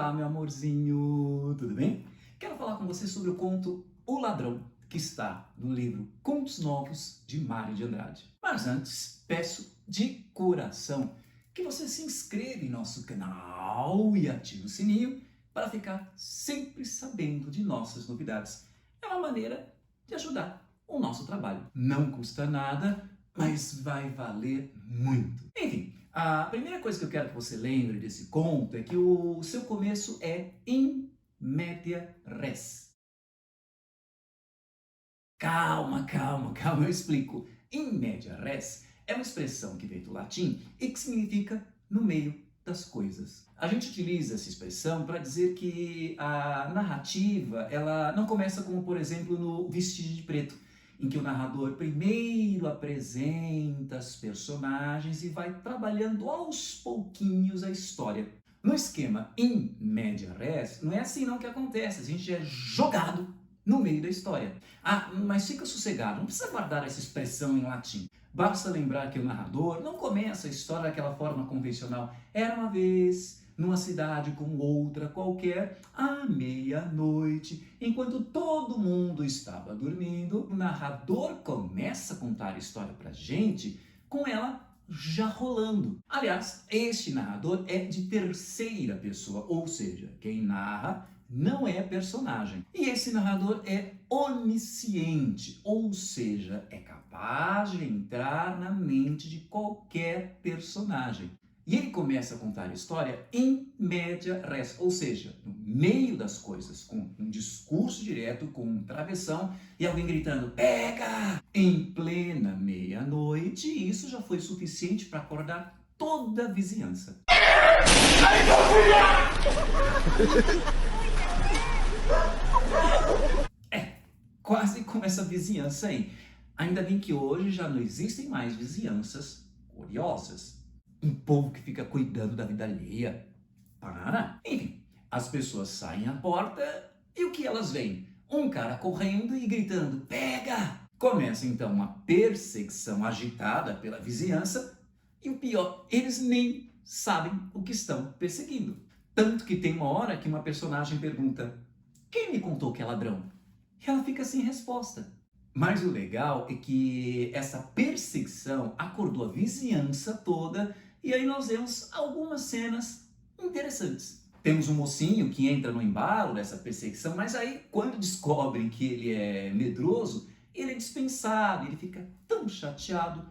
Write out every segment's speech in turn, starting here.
Olá, meu amorzinho, tudo bem? Quero falar com você sobre o conto O Ladrão, que está no livro Contos Novos de Mário de Andrade. Mas antes, peço de coração que você se inscreva em nosso canal e ative o sininho para ficar sempre sabendo de nossas novidades. É uma maneira de ajudar o nosso trabalho. Não custa nada, mas vai valer muito. Enfim, a primeira coisa que eu quero que você lembre desse conto é que o seu começo é in media res. Calma, eu explico. In media res é uma expressão que vem do latim e que significa no meio das coisas. A gente utiliza essa expressão para dizer que a narrativa ela não começa como, por exemplo, no Vestido de Preto, em que o narrador primeiro apresenta as personagens e vai trabalhando aos pouquinhos a história. No esquema in media res, não é assim não que acontece, a gente é jogado no meio da história. Ah, mas fica sossegado, não precisa guardar essa expressão em latim. Basta lembrar que o narrador não começa a história daquela forma convencional. Era uma vez, numa cidade como outra qualquer, à meia-noite, enquanto todo mundo estava dormindo, o narrador começa a contar a história pra gente com ela já rolando. Aliás, este narrador é de terceira pessoa, ou seja, quem narra não é personagem. E esse narrador é onisciente, ou seja, é capaz de entrar na mente de qualquer personagem. E ele começa a contar a história in media res, ou seja, no meio das coisas, com um discurso direto, com um travessão e alguém gritando pega! Em plena meia-noite, e isso já foi suficiente para acordar toda a vizinhança. Quase como essa vizinhança aí. Ainda bem que hoje já não existem mais vizinhanças curiosas. Um povo que fica cuidando da vida alheia. Para! Enfim, as pessoas saem à porta e o que elas veem? Um cara correndo e gritando, pega! Começa então uma perseguição agitada pela vizinhança e o pior, eles nem sabem o que estão perseguindo. Tanto que tem uma hora que uma personagem pergunta, quem me contou que é ladrão? E ela fica sem resposta. Mas o legal é que essa perseguição acordou a vizinhança toda e aí nós vemos algumas cenas interessantes. Temos um mocinho que entra no embalo dessa perseguição, mas aí quando descobrem que ele é medroso, ele é dispensado, ele fica tão chateado.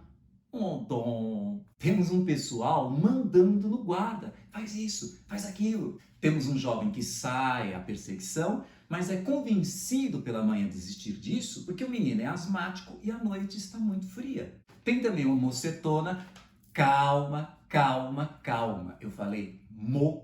Temos um pessoal mandando no guarda, faz isso, faz aquilo. Temos um jovem que sai à perseguição, mas é convencido pela mãe a desistir disso porque o menino é asmático e a noite está muito fria. Tem também uma mocetona, calma, eu falei mocetona,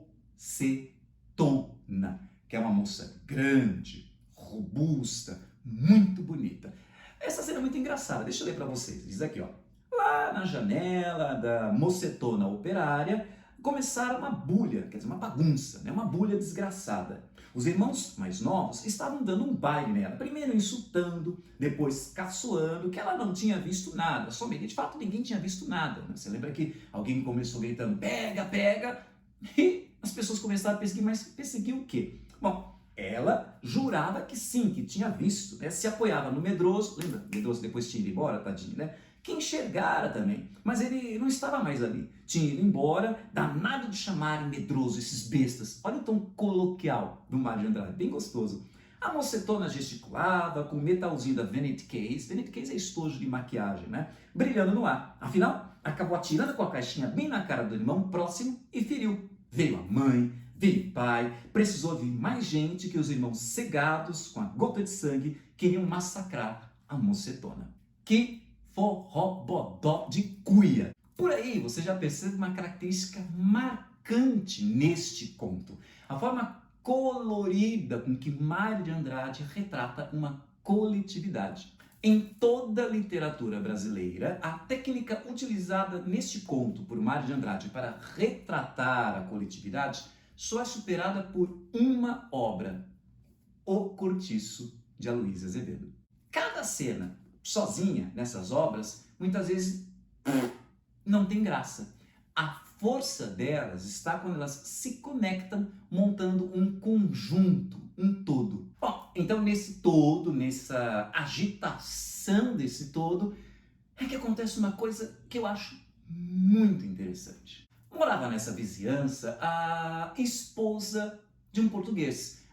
que é uma moça grande, robusta, muito bonita. Essa cena é muito engraçada, deixa eu ler para vocês, diz aqui ó. Lá na janela da mocetona operária, começaram uma bulha, quer dizer, uma bagunça, né? Uma bulha desgraçada. Os irmãos mais novos estavam dando um baile nela, primeiro insultando, depois caçoando, que ela não tinha visto nada, somente, de fato ninguém tinha visto nada. Né? Você lembra que alguém começou gritando, pega, pega, e as pessoas começaram a perseguir, mas perseguir o quê? Bom, ela jurava que sim, que tinha visto, né? Se apoiava no medroso, lembra? O medroso depois tinha ido embora, tadinho, né? Que enxergara também, mas ele não estava mais ali. Tinha ido embora, danado de chamarem medroso esses bestas. Olha o tom coloquial do Mário de Andrade, bem gostoso. A mocetona gesticulava com o metalzinho da Vanity Case. Vanity Case é estojo de maquiagem, né? Brilhando no ar. Afinal, acabou atirando com a caixinha bem na cara do irmão próximo e feriu. Veio a mãe, veio o pai, precisou vir mais gente que os irmãos cegados com a gota de sangue queriam massacrar a mocetona. Que forrobodó de cuia. Por aí você já percebe uma característica marcante neste conto. A forma colorida com que Mário de Andrade retrata uma coletividade. Em toda a literatura brasileira, a técnica utilizada neste conto por Mário de Andrade para retratar a coletividade só é superada por uma obra, O Cortiço, de Aloysio Azevedo. Cada cena sozinha nessas obras, muitas vezes não tem graça. A força delas está quando elas se conectam montando um conjunto, um todo. Bom, então nesse todo, nessa agitação desse todo, é que acontece uma coisa que eu acho muito interessante. Morava nessa vizinhança a esposa de um português,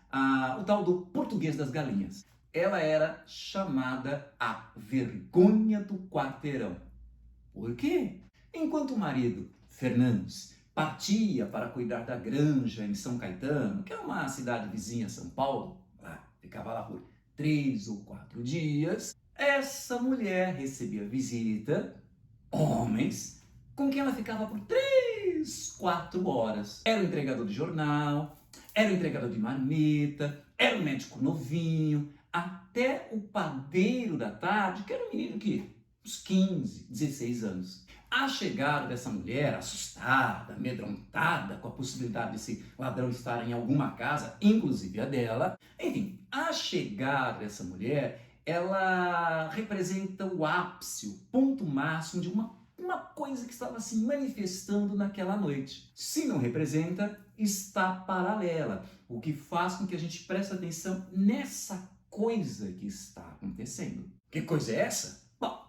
o tal do português das galinhas. Ela era chamada a vergonha do quarteirão. Por quê? Enquanto o marido, Fernandes, partia para cuidar da granja em São Caetano, que é uma cidade vizinha a São Paulo, ficava lá por 3 ou 4 dias, essa mulher recebia visita, homens, com quem ela ficava por 3, 4 horas. Era o entregador de jornal, era o entregador de marmita, era o médico novinho, até o padeiro da tarde, que era um menino que uns 15, 16 anos. A chegada dessa mulher, assustada, amedrontada com a possibilidade desse ladrão estar em alguma casa, inclusive a dela, enfim, a chegada dessa mulher, ela representa o ápice, o ponto máximo de uma coisa que estava se manifestando naquela noite. Se não representa, está paralela, o que faz com que a gente preste atenção nessa coisa que está acontecendo. Que coisa é essa? Bom,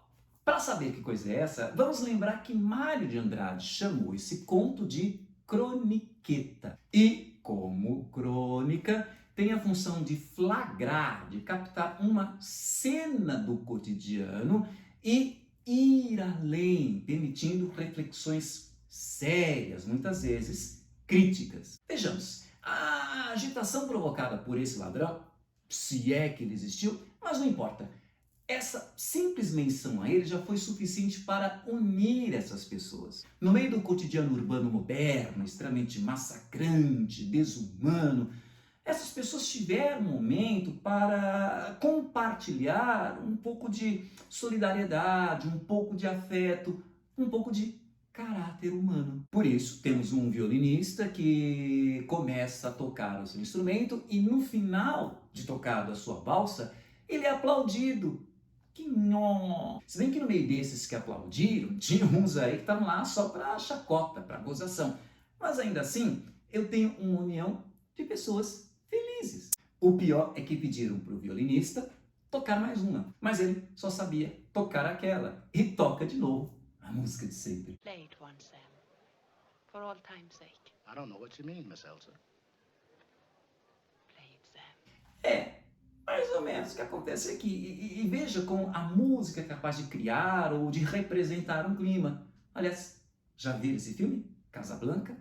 para saber que coisa é essa, vamos lembrar que Mário de Andrade chamou esse conto de croniqueta. E, como crônica, tem a função de flagrar, de captar uma cena do cotidiano e ir além, permitindo reflexões sérias, muitas vezes críticas. Vejamos, a agitação provocada por esse ladrão, se é que ele existiu, mas não importa. Essa simples menção a ele já foi suficiente para unir essas pessoas. No meio do cotidiano urbano moderno, extremamente massacrante, desumano, essas pessoas tiveram um momento para compartilhar um pouco de solidariedade, um pouco de afeto, um pouco de caráter humano. Por isso, temos um violinista que começa a tocar o seu instrumento e no final de tocado a sua valsa, ele é aplaudido. Que nhó! Se bem que no meio desses que aplaudiram, tinha uns aí que estavam lá só para chacota, para gozação. Mas ainda assim, eu tenho uma união de pessoas felizes. O pior é que pediram para o violinista tocar mais uma, mas ele só sabia tocar aquela e toca de novo a música de sempre. Play it once, Sam. For all time's sake. I don't know what you mean, Miss Elsa. Play it, Sam. É mais ou menos o que acontece aqui. E veja como a música é capaz de criar ou de representar um clima. Aliás, já viram esse filme? Casablanca?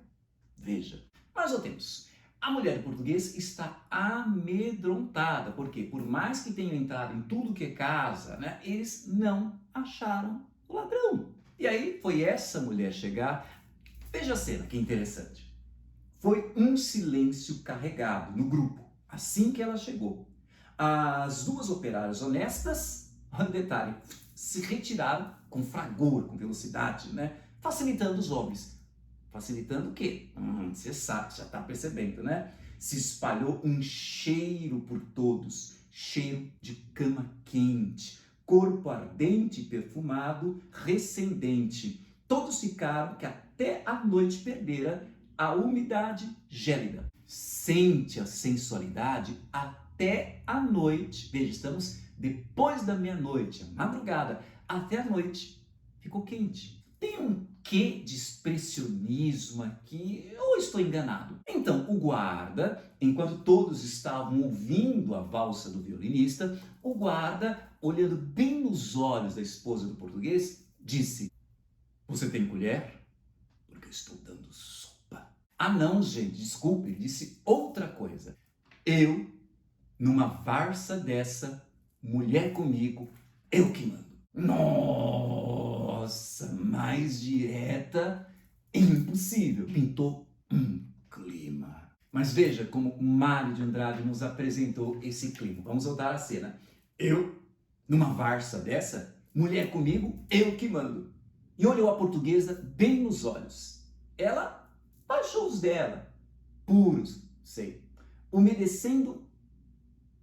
Veja. Mas voltemos. A mulher portuguesa está amedrontada, porque por mais que tenham entrado em tudo que é casa, né, eles não acharam o ladrão. E aí foi essa mulher chegar. Veja a cena, que interessante. Foi um silêncio carregado no grupo, assim que ela chegou. As duas operárias honestas, detalhe, se retiraram com fragor, com velocidade, né, facilitando os homens. Facilitando o quê? Você sabe, já está percebendo, né? Se espalhou um cheiro por todos, cheiro de cama quente, corpo ardente e perfumado, recendente. Todos ficaram que até a noite perdera a umidade gélida. Sente a sensualidade até a noite. Veja, estamos depois da meia-noite, a madrugada, até a noite. Ficou quente. Tem um quê de expressionismo aqui, ou estou enganado? Então, o guarda, enquanto todos estavam ouvindo a valsa do violinista, o guarda, olhando bem nos olhos da esposa do português, disse: "Você tem colher? Porque eu estou dando sopa." Ah não, gente, desculpe, ele disse outra coisa. "Eu, numa valsa dessa, mulher comigo, eu que mando." Nossa, mais direta, impossível. Pintou um clima. Mas veja como Mário de Andrade nos apresentou esse clima. Vamos voltar à cena. Eu, numa valsa dessa, mulher comigo, eu que mando. E olhou a portuguesa bem nos olhos. Ela baixou os dela, puros, sei, umedecendo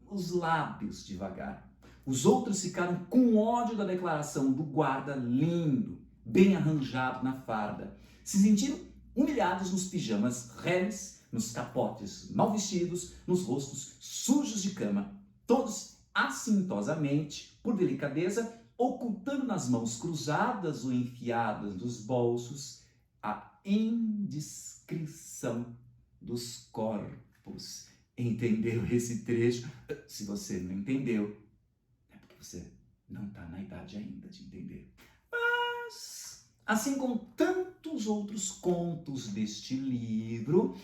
os lábios devagar. Os outros ficaram com ódio da declaração do guarda lindo, bem arranjado na farda. se sentiram humilhados nos pijamas reles, nos capotes mal vestidos, nos rostos sujos de cama, todos assintosamente, por delicadeza, ocultando nas mãos cruzadas ou enfiadas nos bolsos a indiscrição dos corpos. Entendeu esse trecho? Se você não entendeu, é porque você não está na idade ainda de entender. Mas, assim como tantos outros contos deste livro,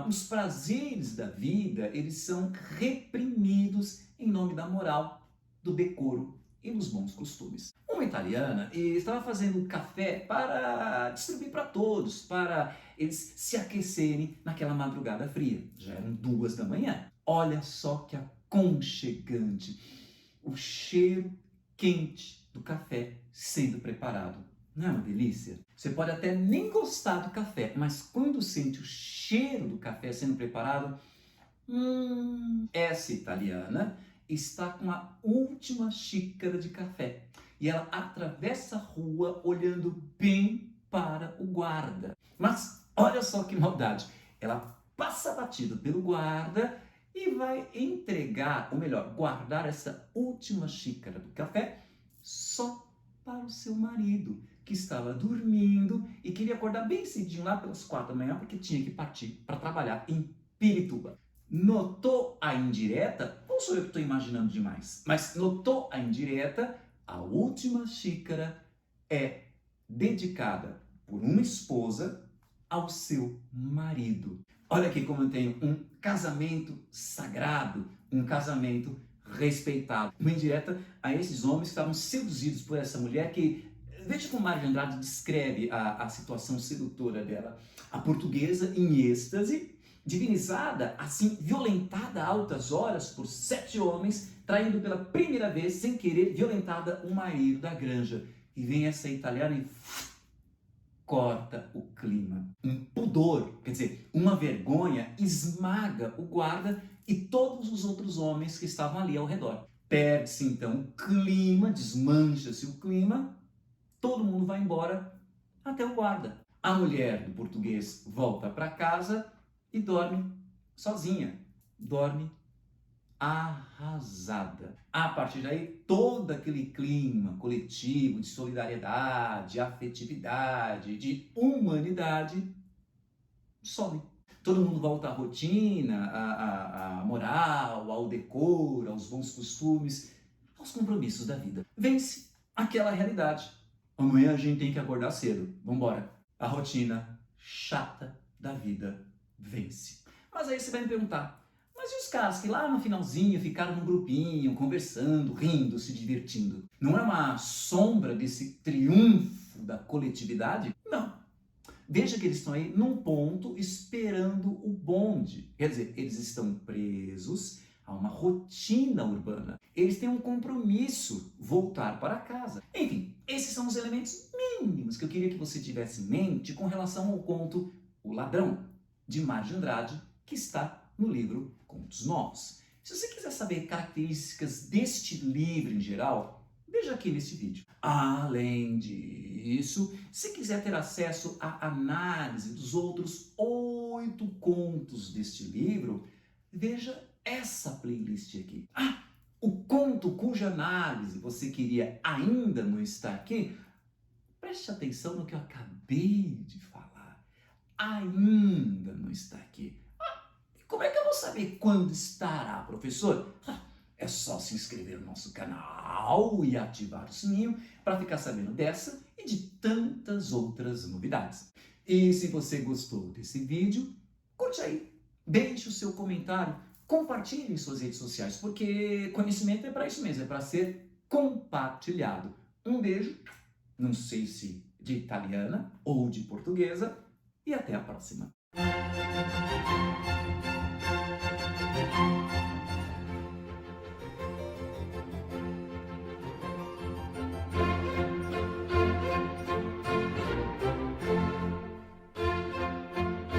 os prazeres da vida, eles são reprimidos em nome da moral, do decoro e dos bons costumes. Uma italiana estava fazendo um café para distribuir para todos, para eles se aquecerem naquela madrugada fria. Já eram 2 da manhã. Olha só que aconchegante o cheiro quente do café sendo preparado. Não é uma delícia? Você pode até nem gostar do café, mas quando sente o cheiro do café sendo preparado, essa italiana está com a última xícara de café e ela atravessa a rua olhando bem para o guarda. Mas olha só que maldade, ela passa batido pelo guarda e vai entregar, ou melhor, guardar essa última xícara do café só para o seu marido, que estava dormindo e queria acordar bem cedinho lá pelas 4 da manhã porque tinha que partir para trabalhar em Pirituba. Notou a indireta? Ou sou eu que estou imaginando demais? Mas notou a indireta? A última xícara é dedicada por uma esposa ao seu marido. Olha aqui como eu tenho um casamento sagrado, um casamento respeitado. Uma indireta a esses homens que estavam seduzidos por essa mulher que, veja como Mário de Andrade descreve a situação sedutora dela. A portuguesa em êxtase, divinizada, assim, violentada a altas horas por 7 homens, traindo pela primeira vez, sem querer, violentada o marido da granja. E vem essa italiana e corta o clima. Um pudor, quer dizer, uma vergonha, esmaga o guarda e todos os outros homens que estavam ali ao redor. Perde-se então o clima, desmancha-se o clima, todo mundo vai embora, até o guarda. A mulher do português volta para casa e dorme sozinha, dorme arrasada. A partir daí, todo aquele clima coletivo de solidariedade, afetividade, de humanidade some. Todo mundo volta à rotina, à moral, ao decoro, aos bons costumes, aos compromissos da vida. Vence aquela realidade. Amanhã a gente tem que acordar cedo. Vamos embora. A rotina chata da vida vence. Mas aí você vai me perguntar, mas e os caras que lá no finalzinho ficaram num grupinho, conversando, rindo, se divertindo? Não é uma sombra desse triunfo da coletividade? Não. Veja que eles estão aí num ponto esperando o bonde. Quer dizer, eles estão presos a uma rotina urbana. Eles têm um compromisso, voltar para casa. Enfim, esses são os elementos mínimos que eu queria que você tivesse em mente com relação ao conto O Ladrão, de Mário de Andrade, que está no livro Contos Novos. Se você quiser saber características deste livro em geral, veja aqui nesse vídeo. Além disso, se quiser ter acesso à análise dos outros 8 contos deste livro, veja essa playlist aqui. O conto cuja análise você queria ainda não está aqui, preste atenção no que eu acabei de falar. Ainda não está aqui. Como é que eu vou saber quando estará, professor? É só se inscrever no nosso canal e ativar o sininho para ficar sabendo dessa e de tantas outras novidades. E se você gostou desse vídeo, curte aí, deixe o seu comentário, compartilhe em suas redes sociais, porque conhecimento é para isso mesmo, é para ser compartilhado. Um beijo, não sei se de italiana ou de portuguesa, e até a próxima.